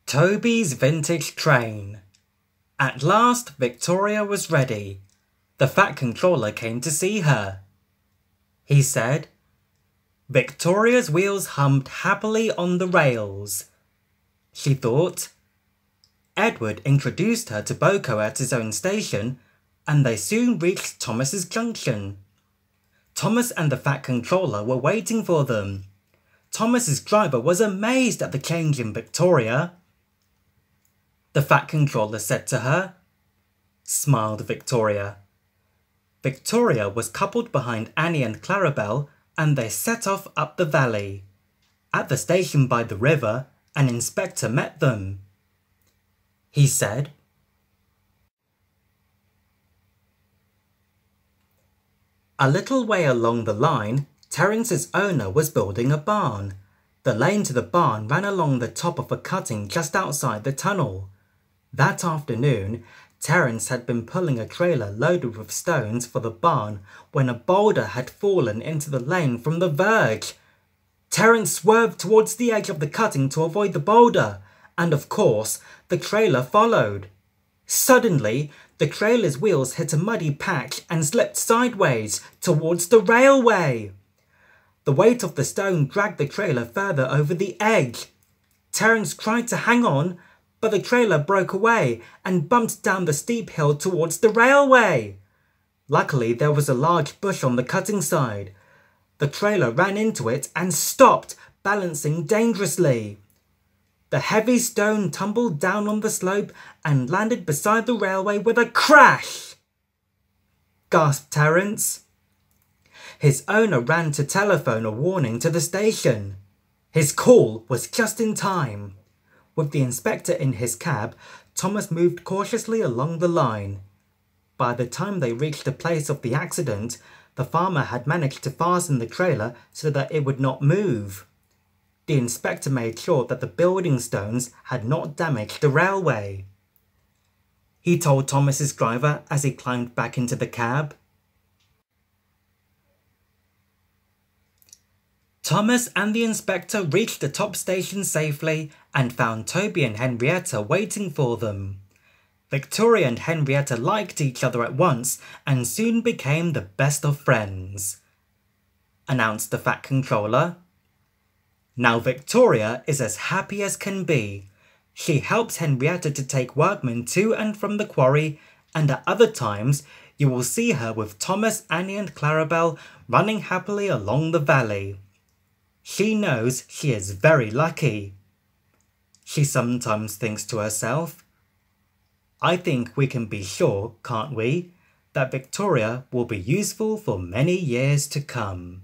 Toby's vintage train. At last, Victoria was ready. The Fat Controller came to see her. He said, Victoria's wheels hummed happily on the rails. She thought. Edward introduced her to Boko at his own station, and they soon reached Thomas's junction. Thomas and the Fat Controller were waiting for them. Thomas's driver was amazed at the change in Victoria. The Fat Controller said to her, smiled Victoria. Victoria was coupled behind Annie and Clarabelle, and they set off up the valley. At the station by the river, an inspector met them. He said, a little way along the line, Terence's owner was building a barn. The lane to the barn ran along the top of a cutting just outside the tunnel. That afternoon, Terence had been pulling a trailer loaded with stones for the barn when a boulder had fallen into the lane from the verge. Terence swerved towards the edge of the cutting to avoid the boulder, and of course, the trailer followed. Suddenly, the trailer's wheels hit a muddy patch and slipped sideways towards the railway. The weight of the stone dragged the trailer further over the edge. Terence tried to hang on, but the trailer broke away and bumped down the steep hill towards the railway. Luckily, there was a large bush on the cutting side. The trailer ran into it and stopped, balancing dangerously. The heavy stone tumbled down on the slope and landed beside the railway with a crash. Gasped Terence. His owner ran to telephone a warning to the station. His call was just in time. With the inspector in his cab, Thomas moved cautiously along the line. By the time they reached the place of the accident, the farmer had managed to fasten the trailer so that it would not move. The inspector made sure that the building stones had not damaged the railway. He told Thomas's driver as he climbed back into the cab. Thomas and the inspector reached the top station safely and found Toby and Henrietta waiting for them. Victoria and Henrietta liked each other at once and soon became the best of friends, announced the Fat Controller. Now Victoria is as happy as can be. She helps Henrietta to take workmen to and from the quarry, and at other times you will see her with Thomas, Annie and Clarabelle running happily along the valley. She knows she is very lucky. She sometimes thinks to herself, I think we can be sure, can't we, that Victoria will be useful for many years to come.